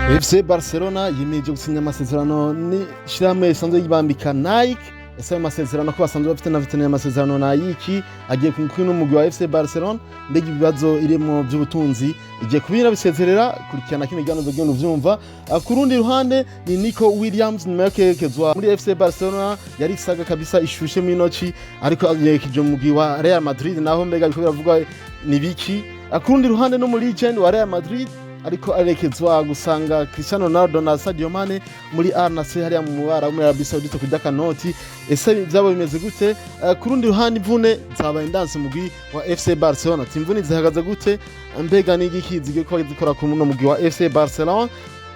FC Barcelona yimeje gusinya amasezerano n'ishirahamwe risanzwe yibambika Nike. Ese ayo masezerano ko basanzwe bafite amasezerano na Nike agiye kumukina n'umugwi wa FC Barcelona, mbega ibibazo irimo by'ubutunzi igiye kubira bisezerera kurikirana kino gano zogeno vyumva. Ku rundi ruhande ni Nico Williams nyuma yo kerekezwa muri FC Barcelona yari isaga kabisa ishushe mu inoci, ariko yerekeje mu mugwi wa Real Madrid, naho mbega biko biravugwa ni biki. Ku rundi ruhande no muri legend wa Real Madrid ariko arekezwa gusanga Cristiano Ronaldo na Sadio Mane muri Al Nassr hariya mu mubara muri Arabie Saoudite kujya kanoti. Ese byabo bimeze gute? Ku rundi ruhande imvune zabaye ndanse mugwi wa FC Barcelona, imvune zihagaze gute? Mbega ni igiki zige ko zikora ku muno mugwi wa FC Barcelona,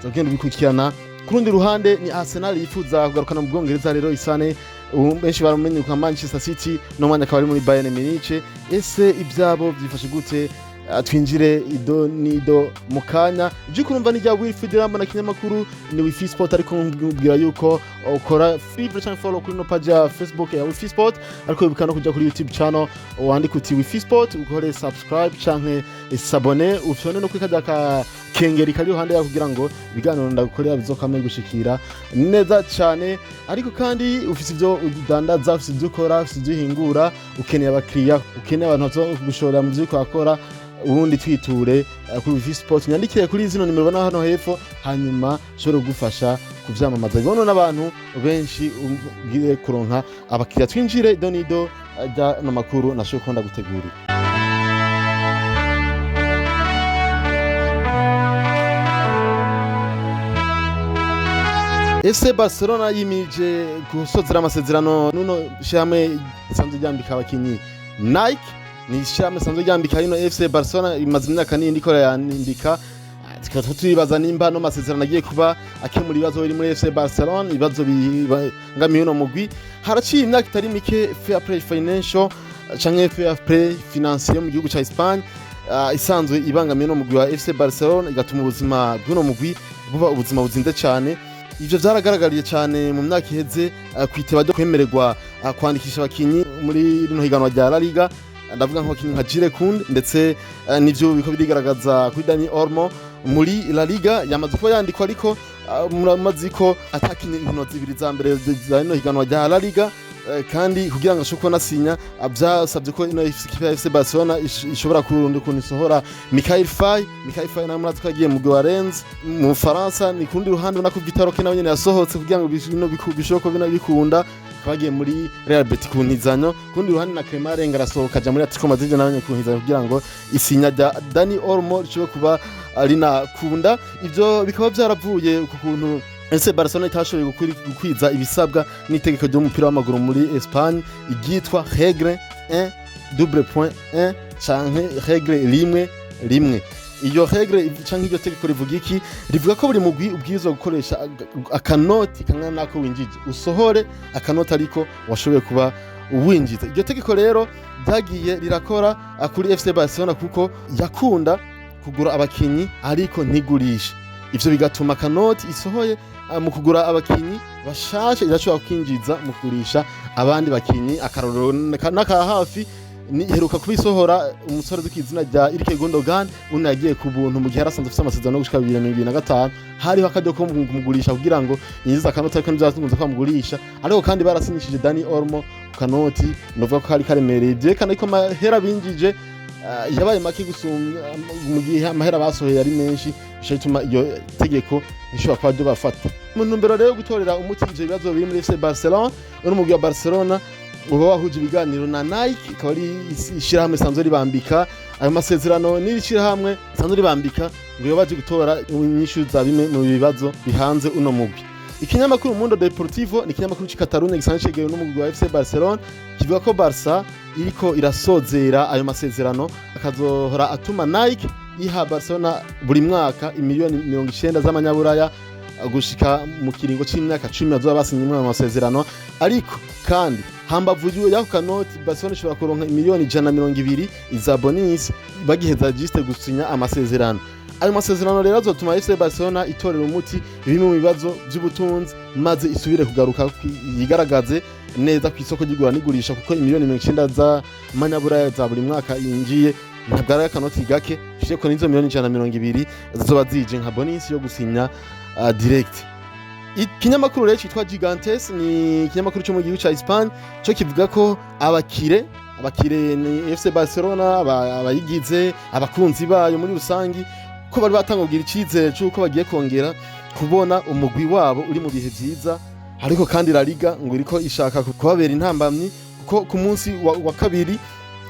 zogenda bikurikirana. Ku rundi ruhande ni Arsenal yifuza kugarukana mu Bwongereza, rero isane benshi baramenye kwa Manchester City no mwanya akaba ari muri Bayern Munich. Ese ibyabo byifashe gute? Twinjire ido nido mukanya jikurumva ni jya Wilfried Ramba na kinyamakuru ni Wifi Sport, ariko mbwira yuko ukora favorite cyangwa follow kuri no page ya Facebook ya Wifi Sport, ariko bikano kujya kuri YouTube channel wandika uti Wifi Sport, ukore subscribe canke s'abone, ufyone no kwikajya ka kengeri kari hande ya kugira ngo ibiganiro ndagukorera bizokameye gushikira neza cyane. Ariko kandi ufite ibyo udandaza, ufite ibyo ukora, ufite ibyo hingura, ukeneye abakiriya, ukeneye abantu bazo gushora mu byo ukora, ubundi twiture kuri Wifi Sport, nyandikire kuri zino nimero bana hano hepfo, hanyuma shobora gufasha kuvyamamaza bibono n'abantu benshi ugire kuronka abakiriya. Twinjire donido ajya no makuru nasho konda gutegura. FC Barcelona yimije gusozera amasezerano nuno shyame isanzwe ryambika abakinyi Nike. Ni shame sanzwe ryambika hino FC Barcelona imaze imyaka nindi ko yandika, tukaba turibaza nimba no masezerano agiye kuba akemura ibibazo biri muri FC Barcelona, ibibazo bingamiye no mugwi. Haraciye imyaka itari mike fair play financial canke fair play financier mu gihugu ca Espagne isanzwe ibangamiye no mugwi wa FC Barcelona, igatuma ubuzima bw'uno mugwi buba ubuzima buzinze cyane. Ivyo vyaragaragariye cyane mu myaka iheze kwiteba ryo kwemererwa kwandikisha abakinyi muri rino higanwa rya La Liga, ndavuga nk'abakinyi nka Jules Koundé, ndetse nivyo biko birigaragaza kuri Dani Olmo muri La Liga. Yamaze kuba yandikwa, ariko muramazi ko atakinye inkino zibiri za mbere za rino higanwa rya La Liga, kandi kugira ngo ashobore nasinya byasabye ko ino FC Barcelona ishobora kurundi kuntu isohora Mikayil Faye na murazi ko yagiye mu Rennes mu Faransa. Ni kundi ruhande nako Vitaro Kena nyene yasohotse kugira ngo bino bishoko bina bikunda, kagiye muri Real Betis kunizanyo. Kundi ruhande na Clement Renga arasohoka ja muri Atletico Madrid nayo kunizanyo kugira ngo isinya Dani Olmo rishobore kuba ari nakunda. Ivyo bikaba byaravuye ku kuntu FC Barcelona itashoboye gukwiza ibisabwa n'itegeko ry'umupira w'amaguru muri Espagne igitwa règle 1.1 canke règle rimwe. Iyo règle canke iryo tegeko rivuga iki? Rivuga ko buri mugwi ubwirizwa gukoresha akanoti kangana nako winjije, usohore akanoti ariko washoboye kuba uwinjiza. Iryo tegeko rero ryagiye rirakora kuri FC Barcelona kuko yakunda kugura abakinyi ariko ntigurisha. Ivyo bigatuma kanoti isohoye mu kugura abakinyi bashasha irashobora kwinjiza mu kugurisha abandi bakinyi. Akarorero naka hafi ni heruka kubisohora umusore dukizina rya Ilkay Gundogan, uno yagiye ku buntu mu gihe arasanzwe afite amasezerano yo gushika 2025, hariho akajyo ko kumugurisha kugira ngo yinjiza akanoti ariko ntibyazunguza kwamugurisha. Ariko kandi barasinyishije Dani Olmo kanoti, novuga ko hari karemereye, byerekana ko mahera binjije yabaye make gusumba mu gihe amahera basohoye ari menshi, bituma iyo tegeko ishobora kuba ryo bafata mu ntumbero rero gutorera umuti ivyo bibazo biri muri FC Barcelona. Umugwi wa Barcelona uba wahuje ibiganiro na Nike, ikaba ari ishirahamwe sanzwe ribambika ayo masezerano n'ishirahamwe sanzwe ribambika ngo baje gutora inyishu za bimwe mu bibazo bihanze uno mugwi. Ikinyamakuru Mundo Deportivo ni ikinyamakuru c'Catalunya gisanzwe cegewe n'umugwi wa FC Barcelona, kivuga ko Barca iriko irasozera ayo masezerano akazohora atuma Nike iha Barcelona buri mwaka imiliyoni 90 z'amanyaburaya gushika mu kiringo c'imyaka 10 bazoba basinye mu masezerano. Ariko kandi hambavu y'ako kanoti Barcelona ishobora kuronka imiliyoni 120 iza bonus bagiheza juste gusinya amasezerano. Ayo masezerano rero azotuma FC Barcelona itorera umuti bimwe mu bibazo by'ubutunzi, maze isubire kugaruka yigaragaze neza ku isoko ry'igura n'igurisha, kuko imiliyoni 90 za manyaburaya za buri mwaka yinjiye ntabwo ari akanoti gake bishije ko nizo miliyoni 120 zizoba zije nka bonus yo gusinya direct. Ikinyamakuru rero cyitwa Gigantes ni ikinyamakuru cyo mu gihugu ca Espagne cyo kivuga ko abakire ni FC Barcelona abayigize abakunzi bayo muri rusangi ko bari batangugira icizere cyuko bagiye kongera kubona umugwi wabo uri mu bihe byiza, ariko kandi La Liga ngo iriko ishaka kubabera intambamyi kuko ku munsi wa kabiri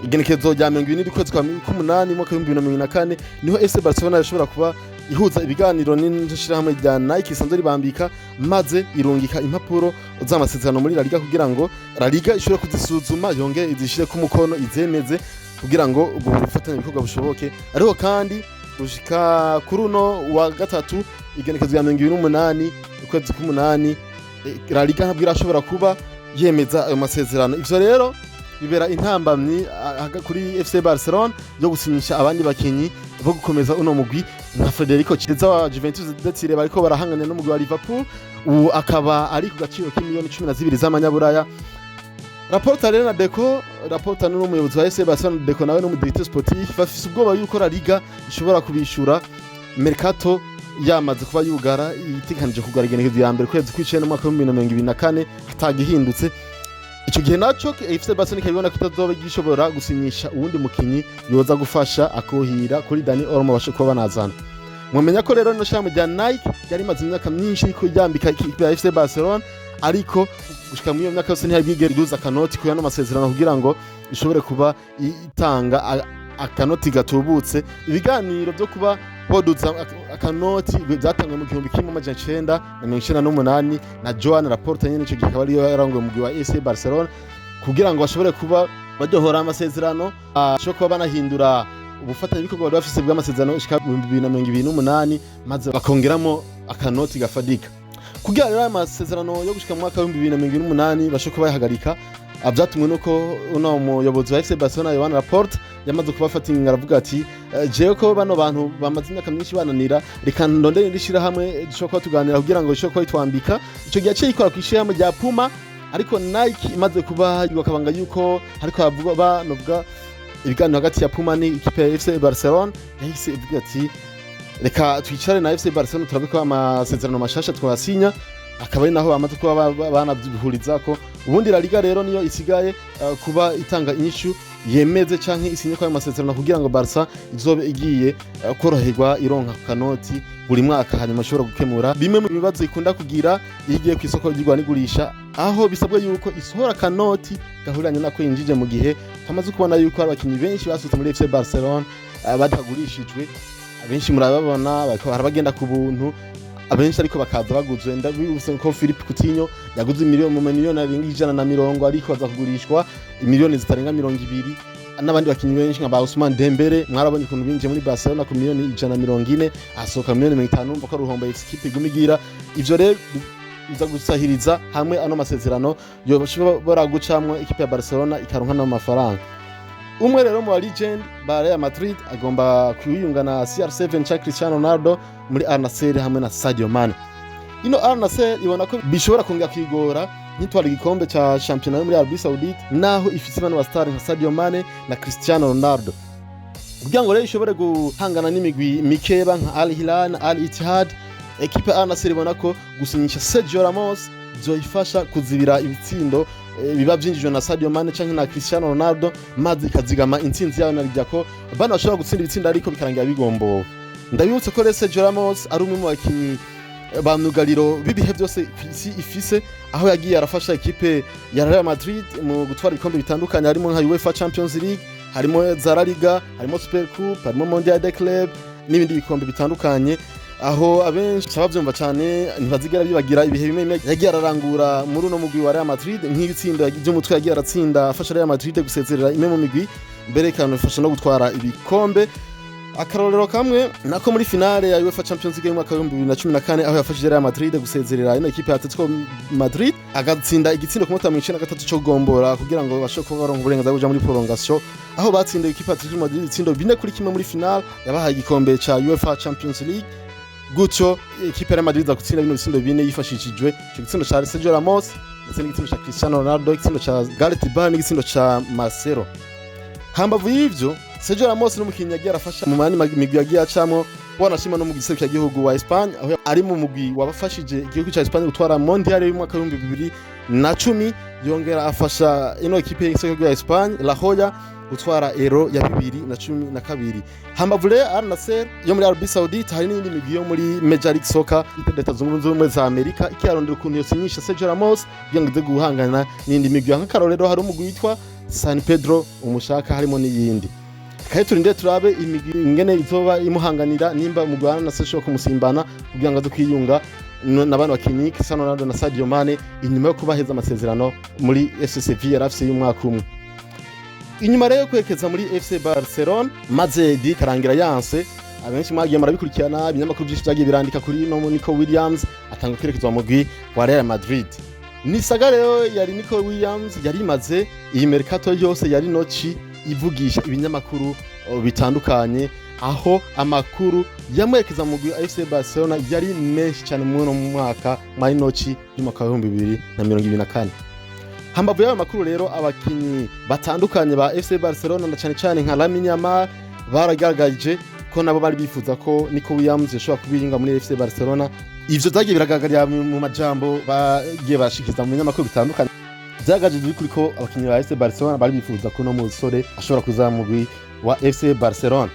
igenekezo rya 20 kwezi kwa 8 mwaka 2024 niho FC Barcelona yashobora kuba ihuza ibiganiro n'ishirahamwe rya Nike isanzwe ribambika maze irungika impapuro z'amasezerano muri La Liga kugira ngo La Liga ishobore kuzisuzuma yonge izishire ku mukono izemeze kugira ngo ubwo bufatanye ibikorwa bushoboke. Ariko kandi gushika kuri uno wa gatatu igenekezo rya 2028 kwezi kwa 8 La Liga ntabwo irashobora kuba yemeza ayo masezerano. Ivyo rero bibera intambamyi kuri FC Barcelona yo gusinyisha abandi bakinyi bo gukomeza uno mugwi nka Federico Chiesa wa Juventus de Turin bariko barahangana n'umugwi wa Liverpool, ubu akaba ari ku gaciro k'imiliyoni 12 z'amanyaburaya. Raporta rero na Deco, Raporta n'umuyobozi wa FC Barcelona Deco nawe n'umudirecteur sportif bafise ubwoba yuko La Liga ishobora kubishura Mercato yamaze kuba yugara itikanije kugara igenekezo ya mbere kwezi kw'icenda mu mwaka wa 2024 hatagihindutse. Ico gihe naco FC Barcelona ikabibona kitazoba gishobora gusinyisha uwundi mukinyi yoza gufasha akohira kuri Dani Olmo bashe kuba banazana. Mumenya ko rero no shami rya Nike yari maze imyaka myinshi ko yambika ikipe ya FC Barcelona, ariko gushika mu iyo myaka yose ntiyabigera iduza kanoti ku yano masezerano kugira ngo ishobore kuba itanga akanoti gatubutse. Ibiganiro byo kuba boduza akanoti byatangwe mu 1998 na Joan Laporta nyene ico gikaba ari yarangoye mu wa AC Barcelona kugira ngo bashobore kuba badohora amasezerano cyo kuba banahindura ubufatanye bikorwa bari bafise bw'amasezerano ushika 2028 maze bakongeramo akanoti gafadika kugira rero amasezerano yo gushika mu mwaka wa 2028 bashobora kuba yahagarika. Avyatumwe nuko uno muyobozi wa FC Barcelona Joan Laporta yamaze kubafatinga aravuga ati jewe ko bano bantu bamaze imyaka myinshi bananira reka ndondere ndishira hamwe dushobora tuganira kugira ngo ishobora itwambika. Ico gihe cyo ikora kwishira rya Puma, ariko Nike imaze kuba bakabanga yuko ariko bavuga banovuga ibiganiro hagati ya Puma ni ikipe ya FC Barcelona yahise ivuga ati reka twicare na FC Barcelona turabiko amasezerano mashasha twasinya, akaba ari naho bamaze kuba banabyihuriza ko ubundi La Liga rero niyo isigaye kuba itanga inyishu yemeze canke isinye kwa amasezerano kugira ngo Barca izobe igiye koroherwa ironka kanoti buri mwaka, hanyuma ashobora gukemura bimwe mu bibazo ikunda kugira igiye ku isoko ry'igwa n'igurisha, aho bisabwe yuko isohora kanoti gahuranye nako yinjije mu gihe tamaze kubona yuko abakinyi benshi basutse muri FC Barcelona batagurishijwe. Abenshi murababona bariko harabagenda ku buntu, abenshi ariko bakaza baguzwe. Ndabibuse ko Philippe Coutinho yaguze miliyoni arenga 150 ariko aza kugurishwa miliyoni zitarenga 200, n'abandi bakinyi benshi nka Ousmane Dembele mwarabonye ukuntu binjiye muri Barcelona ku miliyoni 140 asohoka miliyoni 50 umva ko ruhomba ikipe igumigira. Ivyo rero biza gusahiriza hamwe ano masezerano yoshobora gucamwe ikipe ya Barcelona ikaronka n'amafaranga. Umwe rero mu legend ba Real Madrid agomba kwiyunga na CR7 cha Cristiano Ronaldo muri Al Nassr hamwe na Sadio Mane. Ino Al Nassr ibona ko bishobora kongera kwigora nitwara igikombe cha championnat muri Arabie Saoudite naho ifite bano bastar nka Sadio Mane na Cristiano Ronaldo, kugira ngo rero ishobore guhangana n'imigwi mikeba nka Al Hilal na Al Ittihad. Equipe Al Nassr ibona ko gusinyisha Sergio Ramos zoifasha kuzibira ibitsindo biba byinjijwe na Sadio Mane canke na Cristiano Ronaldo, maze ikazigama intsinzi yayo narijya ko bana bashobora gutsinda ibitsinda ariko bikarangira bigombo. Ndabibutse ko Sergio Ramos ari umwe mu bakinyi ba myugariro bibihe byose ifise, aho yagiye arafasha equipe ya Real Madrid mu gutwara ibikombe bitandukanye, harimo nka UEFA Champions League, harimo La Liga, harimo Super Coupe, harimo Mondial des Clubs n'ibindi bikombe bitandukanye, aho abenshi bavyumva cyane ntibazigera bibagira ibihe bimwe yagiye ararangura muri uno mugwi wa Real Madrid nk'ibitsinda by'umutwe yagiye aratsinda afasha Real Madrid gusezerera imwe mu migwi mbere kanafasha no gutwara ibikombe. Akarorero kamwe nako muri finale ya UEFA Champions League mu mwaka wa 2014 aho yafashije Real Madrid gusezerera ino equipe ya Atletico Madrid agatsinda igitsindo ku munota 13 cyo gombora kugira ngo basho kuba baronka uburenganzira buja muri prolongation, aho batsinda equipe ya Atletico Madrid itsindo 4-1 muri finale yabahaye igikombe cha UEFA Champions League. Gutyo equipe ya Madrid gutsinda bino bitsindo 4 yifashishijwe cyo gitsindo cha Sergio Ramos ndetse n'igitsindo cha Cristiano Ronaldo, igitsindo cha Gareth Bale n'igitsindo cha Marcelo. Hambavu y'ivyo Sergio Ramos n'umukinnyi yagiye arafasha mu mani migwi yagiye acamo wanashima no mu giserukira gihugu wa Espagne aho ari mu mugwi wabafashije igihugu ca Espagne gutwara mondial y'umwaka wa 2010 yongera afasha ino equipe y'igihugu ya Espagne La Joya gutwara Euro ya 2012. Hambavule Al Nassr yo muri Arabie Saoudite hari n'indi migwi yo muri Major League Soccer Leta Zunze Ubumwe za Amerika ikiyarondera ukuntu yosinyisha Sergio Ramos kugira ngo ize guhangana n'indi migwi nk'akarorero hari umugwi witwa San Pedro umushaka harimo n'iyindi. Kaye turinde turabe imigwi ingene izoba imuhanganira nimba umugwana na Sergio kumusimbana kugira ngo adukwiyunga n'abantu bakinyi Cristiano Ronaldo na Sadio Mane inyuma yo kubaheza amasezerano muri FC Sevilla rafise y'umwaka umwe. Inyuma rero kwerekeza muri FC Barcelona maze di karangira yanse abenshi mwagiye marabikurikirana ibinyamakuru byinshi byagiye birandika kuri Nico Williams atanga kwerekezwa mu mugwi wa Real Madrid. Ni saga rero yari Nico Williams yari maze iyi mercato yose yari noci ivugisha ibinyamakuru bitandukanye aho amakuru yamwerekeza mu mugwi FC Barcelona yari menshi cyane mu mwaka noci y'umwaka wa 2024. Hambavu y'ayo makuru rero abakinyi batandukanye ba FC Barcelona na cyane nka Lamine Yamal baragaragaje ko nabo bari bifuza ko Nico Williams yashobora kubiringa muri FC Barcelona. Ivyo zagiye biragaragarira mu majambo bagiye bashikiza mu binyamakuru bitandukanye byagaje kuri ko abakinyi ba FC Barcelona bari bifuza ko no musore ashobora kuza mu mugwi wa FC Barcelona.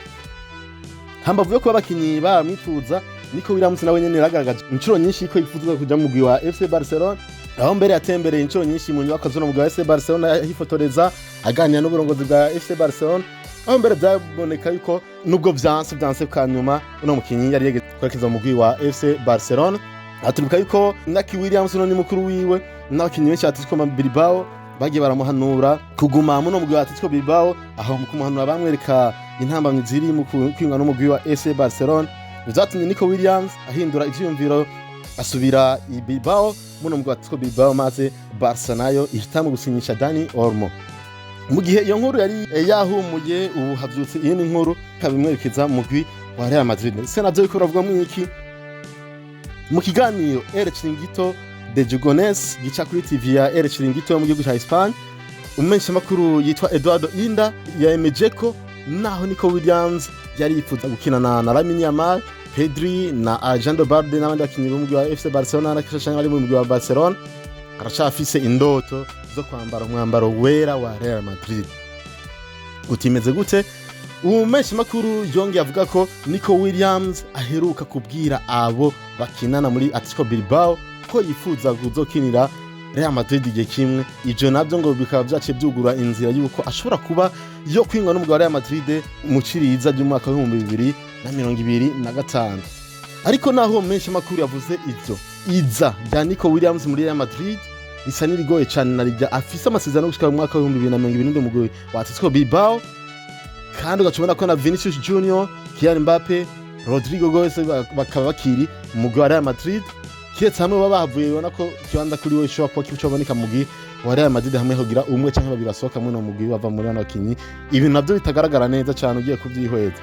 Hambavu yo kuba abakinyi bamwifuza Nico Williams nawe nyene yaragaragaje inshuro nyinshi ko yifuza kuja mu mugwi wa FC Barcelona aho mbere yatembereye inshuro nyinshi mu nyubako zo mu mugwi wa FC Barcelona hifotoreza aganira n'uburongozi bwa FC Barcelona aho mbere byaboneka yuko nubwo byanse kanyuma uno mukinyi yari yegeze kwerekeza mu mugwi wa FC Barcelona. Aturuka yuko Nico Williams no ni mukuru wiwe n'abakinyi benshi Atletico Bilbao bagiye baramuhanura kuguma mu mugwi wa Atletico Bilbao aho mu kumuhanura bamwereka intambamye ziri mu kwinga no mugwi wa FC Barcelona bizatumye Nico Williams ahindura ivyumviro asubira i Bilbao muno mugwi wa Atletico Bilbao maze Barca nayo ihitamo gusinyisha Dani Olmo. Mu gihe iyo nkuru yari yahumuye ubu havyutse iyi nkuru kabimwerekeza mu mugwi wa Real Madrid. Se navyo biko baravuga mu iki mu kiganiro El Chiringuito de Jugones gica kuri TV ya El Chiringuito mu gihugu cya Espagne umenyesha makuru yitwa Eduardo Inda yemeje ko naho Nico Williams yari yifuza gukina na Lamine Yamal, Pedri na Arjando Balde n'abandi bakinyi bo mu mugwi wa FC Barcelona nakishashanya bari mu mugwi wa Barcelona aracafise indoto zo kwambara umwambaro wera wa Real Madrid. Utimeze gute? Umenyesha makuru yongeye avuga ko Nico Williams aheruka kubwira abo bakinana muri Atletico Bilbao ko yifuza kuzokinira Real Madrid igihe kimwe. Ivyo navyo ngo bikaba byace byugura inzira yuko ashobora kuba yo kwingwa n'umugwi wa Real Madrid mu ciriza ry'umwaka wa 2025. Ariko naho umenyesha makuru yavuze ivyo iza ya Nico Williams muri Real Madrid isa n'irigoye cyane narijya afise amasezerano gushika mu mwaka wa 2027 mu mugwi wa Atletico Bilbao kandi ugacubona ko na Vinicius Junior, Kylian Mbappe, Rodrigo Goes bakaba bakiri mu mugwi wa Real Madrid. Kiretse hamwe baba bavuye ubona ko kibanza kuri we shop ko kiboneka mu mugwi wa Real Madrid hamwe hogira umwe canke babiri basohoka mu mugwi bava muri ano bakinyi. Ibi navyo bitagaragara neza cyane ugiye kuvyihweza.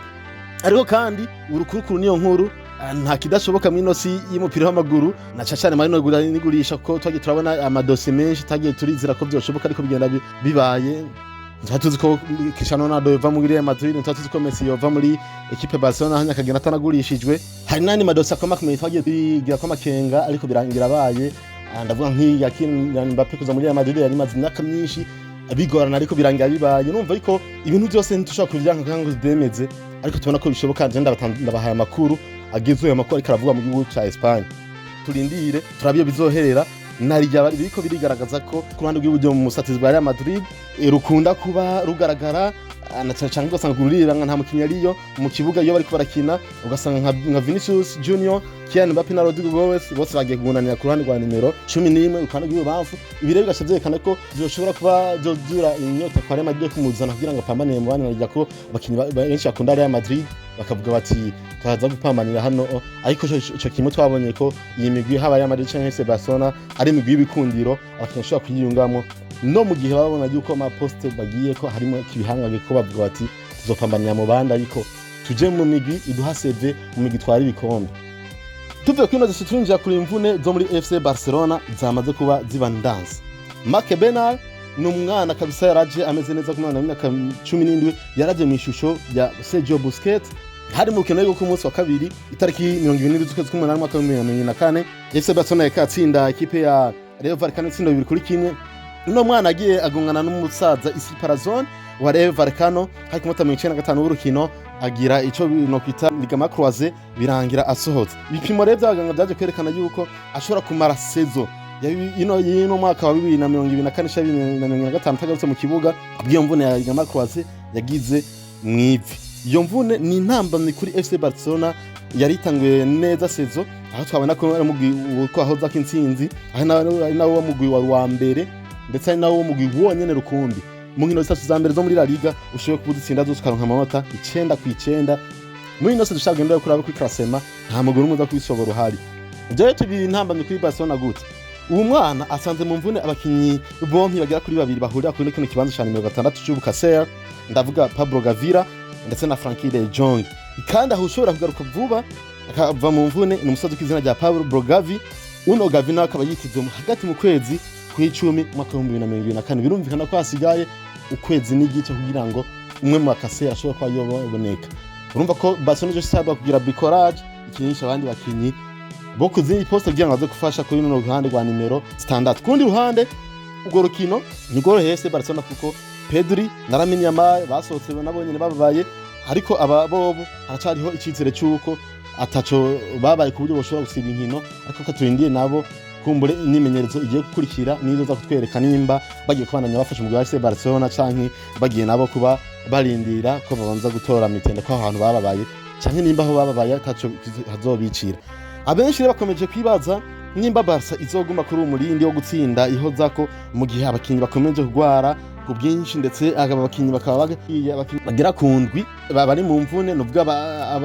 Ariko kandi urukurukuru niyo nkuru nta kidashoboka mwino si y'umupira w'amaguru na cyane marino nigurisha ko twagiye turabona amadose menshi tagiye turizira ko byoshoboka ariko bigenda bibaye. Ntatuzi ko Cristiano Ronaldo yova muri Real Madrid, ntatuzi ko Messi yova muri equipe Barcelona hanya kagenda atanagurishijwe. Hari nani madose akomakomeye twagiye bigira ko makenga ariko birangira abaye. Ndavuga nk'iya Kylian Mbappe kuza muri Real Madrid yari maze imyaka myinshi abigorana ariko birangira bibaye. Numva ariko ibintu byose ntitushobora kuvyanka kango zidemeze ariko tubona ko bishoboka agenda ndabahaye amakuru agezuye amakuru ariko aravuga mu gihugu ca Espagne. Turindire turabiyo bizoherera narijya biriko birigaragaza ko ku ruhande rw'iburyo mu musatizi bwa Real Madrid rukunda kuba rugaragara na cyane ugasanga kururira nta mukinnyi ariyo mu kibuga iyo bari barakina ugasanga nka Vinicius Junior, Kylian Mbappe na Rodrigo Goes bose bagiye kugunanira ku ruhande rwa nimero 11 ukanda rw'ibamfu. Ibi rero bigashobora ko byoshobora kuba byodura inyota kwa Real Madrid kumuzana kugira ngo apambane mu bana najya ko abakinnyi benshi bakunda Real Madrid bakavuga bati twaza gupambanira hano ariko cyo kimwe twabonye ko iyi migwi haba Real Madrid cyangwa FC Barcelona ari migwi y'ibikundiro abakinnyi bashobora kuyiyungamo no mu gihe babona yuko ama poste bagiye ko harimo kibihangage ko bavuga bati tuzopambanira mu banda ariko tuje mu migwi iduha CV mu migwi twari ibikombe. Tuvuye kwino zisitrinja kuri imvune zo muri FC Barcelona zamaze kuba ziba ndanse. Marc Bernal n'umwana kabisa yaraje ameze neza ku mwana w'imyaka 17 yaraje mu ishusho ya Sergio Busquets hari mu rukino rwo ku munsi wa kabiri itariki 27 z'ukwezi k'umunani mwaka wa 2024 FC Barcelona yakatsinda ikipe ya Rayo Vallecano itsinda 2-1. Uno mwana agiye agongana n'umusaza Isi Parazon wa Rayo Vallecano hari ku munota 95 w'urukino agira ico no kwita ligament croisé birangira asohotse. Ibipimo rero by'abaganga byaje kwerekana yuko ashobora kumara saison yino mwaka wa 2024-2025 tagarutse mu kibuga bw'iyo mvune ya ligament croisé yagize mwivi. Iyo mvune ni intambamyi kuri FC Barcelona yari itanguye neza saison aho twabona ko ari mugwi uko ahoza k'intsinzi aho nawo wamugwi wa mbere ndetse ari nawo wamugwi wonyene rukumbi mu nkino zitatu za mbere zo muri La Liga ushoboye kubutsinda zose ukaronka amanota 9-9 muri ino se dushaka ngenda kuraba kuri classement nta mugwi n'umuza kubisobora uhari. Byo tubi intambamyi kuri Barcelona gute uwo mwana asanze mu mvune abakinyi bompi bagera kuri babiri bahurira kuri kino kibanza cya nimero 6 cy'Ubucacer ndavuga Pablo Gavira ndetse na Frankie de Jong kandi aho ushobora kugaruka vuba akava mu mvune ni umusazi kw'izina rya Pablo Gavi. Uno Gavi nawe akaba yitezwe hagati mu kwezi kw'icumi mwaka wa 2024 birumvikana ko hasigaye ukwezi n'igice kugira ngo umwe mu bakase ashobora kwa yoboneka. Urumva ko Barcelona je sabwa kugira bricolage ikinisha abandi bakinyi bo kuzinyi poste kugira ngo aze gufasha kuri runo ruhande rwa nimero standard. Kundi ruhande ubwo rukino nigoro hese Barcelona kuko Pedri na Lamine Yamal basohotse nabonye babaye ariko aba bobo haracariho icizere cyuko ataco babaye ku buryo boshobora gusiba inkino ariko katurindiye nabo kumbure imimenyerezo igiye gukurikira nizo za kutwereka nimba bagiye kubananya bafasha mu FC Barcelona canke bagiye nabo kuba barindira ko babanza gutora mitende ko ahantu bababaye canke nimba aho bababaye ataco hazobicira. Abenshi bakomeje kwibaza nimba Barca izoguma kuri umurindi wo gutsinda ihoza ko mu gihe abakinyi bakomeje kugwara ku bwinshi ndetse abakinyi bakaba bagira kundwi bari mu mvune nuvuga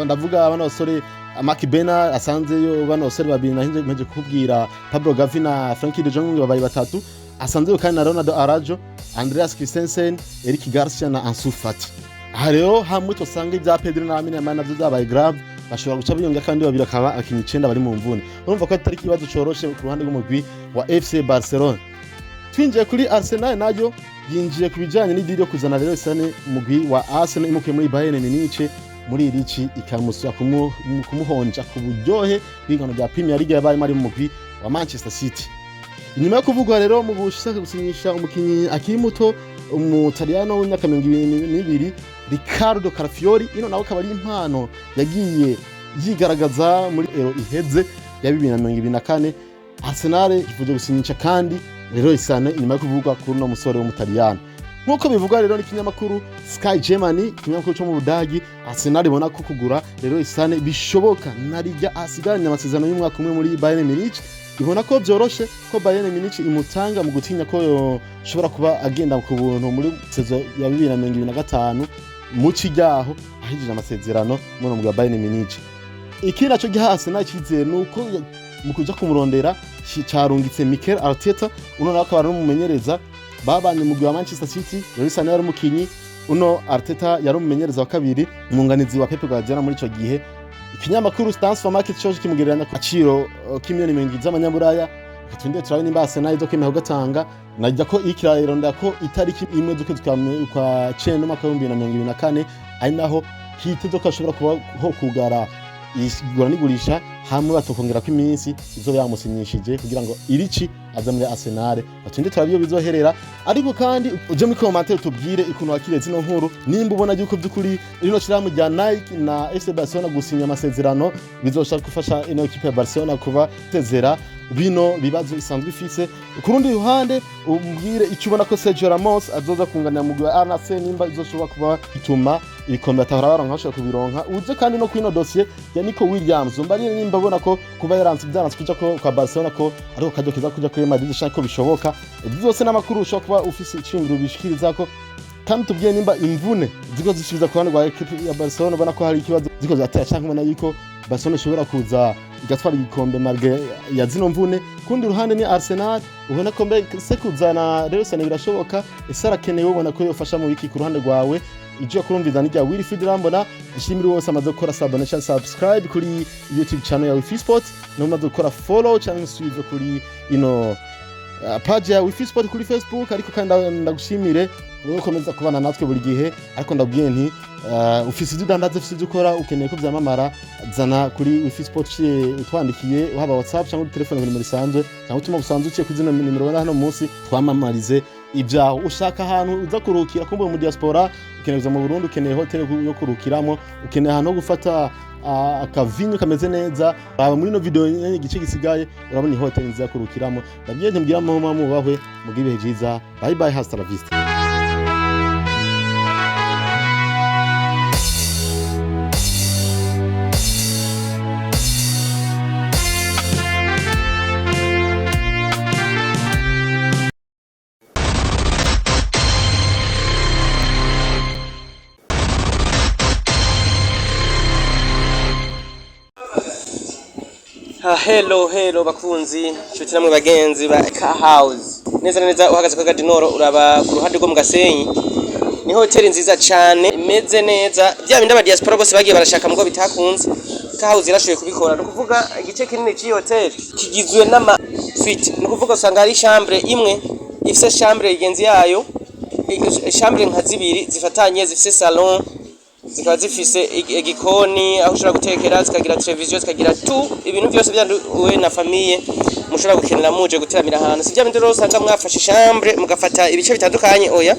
ndavuga abana basore Marc Bena asanzeyo bano basore babiri nahinje kubwira Pablo Gavi na Frankie de Jong babaye batatu asanzeyo kandi na Ronaldo Araujo, Andreas Christensen, Eric Garcia na Ansu Fati. Aha rero hamwe tosanga ibya Pedro na Lamine Yamal navyo byabaye grave bashobora guca biyongera kandi babiri akaba akinyi 9 bari mu mvune. Urumva ko atari kibazo coroshe ku ruhande rw'umugwi wa FC Barcelona. Twinjiye kuri Arsenal nayo yinjiye kubijanye n'idiri yo kuzana rero isane umugwi wa Arsenal imuke muri Bayern Munich muri irici ikamusya kumuhonja ku buryohe bw'ingano bya Premier League yabaye mari mu mugwi wa Manchester City. Inyuma yo kuvugwa rero mu bushaka gusinyisha umukinyi akiri muto umutaliyano w'imyaka 22 Riccardo Calafiori ino nawe akaba ari impano yagiye yigaragaza muri Euro iheze ya 2024 Arsenal ifuje gusinyisha kandi rero isane inyuma yo kuvugwa kuri no musore w'umutaliyano nkuko bivugwa rero n'ikinyamakuru Sky Germany kinyamakuru cyo mu Budagi Arsenal ibona ko kugura rero isane bishoboka narijya asigaranye amasezerano y'umwaka umwe muri Bayern Munich ibona ko byoroshe ko Bayern Munich imutanga mu gutinya ko yoshobora kuba agenda ku buntu muri sezo ya 2025 mu kijyaho ahijije amasezerano mu bwa Bayern Munich. Iki naco gihase nakize nuko mu kuja kumurondera cyarungitse Mikel Arteta uno nawe akaba n'umumenyereza babanye mu wa Manchester City rero isane yari umukinyi uno Arteta yari umumenyereza wa kabiri umwunganizi wa Pep Guardiola muri ico gihe. Ikinyamakuru Transfer Market cyo kimugereranya ku gaciro k'imiliyoni 70 z'amanyaburaya katundeye turabe nimba Arsenal izo kemeye kugatanga najya ko ikiraronda ko itariki imwe z'ukwezi kwa cenda mwaka wa 2024 ari naho hiteze ko ashobora kuba ho kugara igura n'igurisha hamwe batokongera ko iminsi izo yamusinyishije kugira ngo irici aza muri Arsenal batundeye turabiyo bizoherera ariko kandi uje muri commentaire tubwire ikuntu wakiretse no nkuru nimba ubona yuko byukuri rino kiramu rya Nike na FC Barcelona gusinya amasezerano bizoshaka gufasha ino equipe ya Barcelona kuba tezera bino bibazo isanzwe ifise. Kurundi ruhande umbwire icyo ubona ko Sergio Ramos azoza kunganira mu gwa RNC nimba izoshobora kuba ituma ikombe atahora baronka ashaka kubironka uje kandi no kwino dossier ya Nico Williams umbariye nimba ubona ko kuba yaranze byanatse kuja ko kwa Barcelona ko ariko kajyo kiza kuja kuri Madrid shaka ko bishoboka byose n'amakuru ushobora kuba ufise icindiro bishikiriza ko kandi tubwiye nimba imvune ziko zishibiza ku rwa equipe ya Barcelona ubona ko hari ikibazo ziko zataya cyangwa ubona yuko Barcelona ishobora kuza igatwara igikombe marge ya zino mvune. Kundi ruhande ni Arsenal ubona ko mbe se kuzana rero sane birashoboka ese arakeneye ubona ko yofasha mu wiki ku ruhande rwawe ijyo kurumviza n'ijya Wilfried Rambona ishimira wose amaze gukora subscribe kuri YouTube channel ya Wifi Sports no maze gukora follow cyangwa suive kuri ino page ya Wifi Sport kuri Facebook, ariko kandi ndagushimire wowe ukomeza kubana natwe buri gihe, ariko ndabwiye nti ufise ibyo udandaza, ufise ibyo ukora, ukeneye ko byamamara, zana kuri Wifi Sport utwandikiye, uhaba WhatsApp cyangwa telefone nimero isanzwe, cyangwa utuma busanzwe uciye kuri zino nimero hano munsi, twamamarize ibyaho. Ushaka ahantu uza kurukira kumbe mu diaspora, ukeneye kuza mu Burundi, ukeneye hotel yo kurukiramo, ukeneye ahantu ho gufata akavinyo kameze neza, aba muri no video igice gisigaye urabona hotel nziza kurukiramo. Ndabwiye nti mbwira mama mubahwe, mugibe jiza, bye bye, hasta la vista. Hello bakunzi, nshuti namwe bagenzi ba Car House. Neza uhagaze kwa Gadinoro, uraba ku ruhande rwo mu Gasenyi. Ni hotel nziza cyane, imeze neza. Bya bindi aba diaspora bose bagiye barashaka mugo bitakunze. Car House irashoboye kubikora. No kuvuga igice kinini cy'i hotel kigizwe n'ama suite. No kuvuga usanga hari chambre imwe ifise chambre igenzi yayo. Chambre nka zibiri zifatanye, zifise salon, zikaba zifise igikoni aho ushobora gutekera, zikagira televiziyo, zikagira ibintu byose byanduwe na famille mushobora gukenera muje guteramira ahantu. Sivya bindi rero usanga mwafashe chambre mugafata ibice bitandukanye, oya,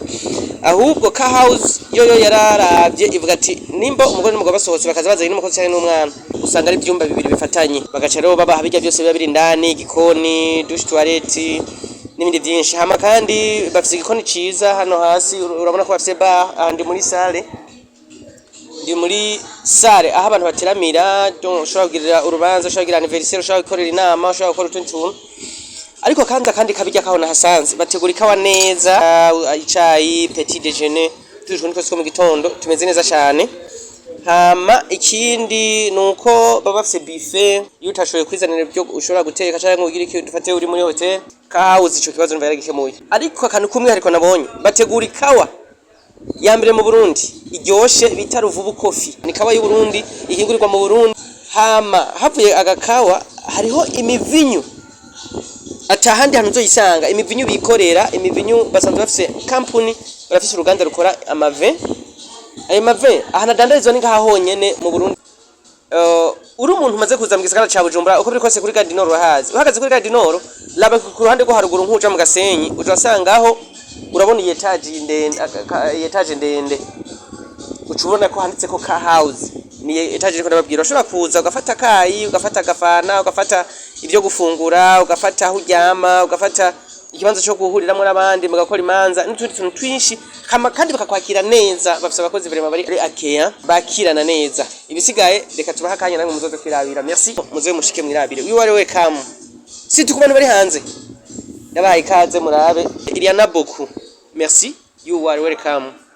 ahubwo Car House yoyo yararavye ivuga ati nimba umugore n'umugabo basohotse bakaza bazanye n'umukozi cyane n'umwana, usanga ari ibyumba bibiri bifatanye, bagaca rero baba habijya byose biba biri indani, igikoni, douche, toilette n'ibindi byinshi. Hama kandi bafise igikoni ciza hano hasi, urabona ko bafise bar andi muri salle, muri sare aho abantu bateramira, ushobora kugirira urubanza, ushobora kugira anniversaire, ushobora gukorera inama, ushobora gukora utundi tuntu. Ariko kandi kabijya kaho nahasanze bategura ikawa neza, icayi, petit déjeuner, tujwe niko mu gitondo tumeze neza cyane. Hama ikindi nuko baba bafise buffet, iyo utashoboye kwizanira ibyo ushobora guteka cyangwa ugira iki dufate uri muri hotel. Car House ico kibazo numva yaragikemuye. Ariko akantu kumwe hariko nabonye bategura ikawa ya mbere mu Burundi iryoshe bita Ruvubu Coffee. Ni kawa y'u Burundi ihingurirwa mu Burundi. Hama havuye agakawa hariho imivinyu atahandi hantu uzoyisanga, imivinyu bikorera, imivinyu basanzwe bafise company, barafise uruganda rukora amave. Ayo mave ahana dandarizwa ninga hahonyene mu Burundi. Uri umuntu umaze kuza mu gisagara ca Bujumbura, uko biri kose kuri Gadinoro urahazi. Uhagaze kuri Gadinoro laba ku ruhande rwo haruguru nkuja mu Gasenyi, uzasangaho urabona etage ndende, ucubona ko handitse ko Car House. Ni etage riko ndababwira, ushobora kuza ugafata kayi, ugafata gafana, ugafata ibyo gufungura, ugafata aho uryama, ugafata ikibanza cyo guhuriramo n'abandi mugakora imanza n'utundi tuntu twinshi, kandi bakakwakira neza. Bafite abakozi vraiment bari akea, bakirana neza. Ibisigaye reka tubaha akanya namwe muzoze kwirabira. Merci, muze mushike mwirabire. Uyu wari welcome. Si tukubana bari hanze, yabaye ikaze murabe. Iriana beaucoup. Merci, you are welcome.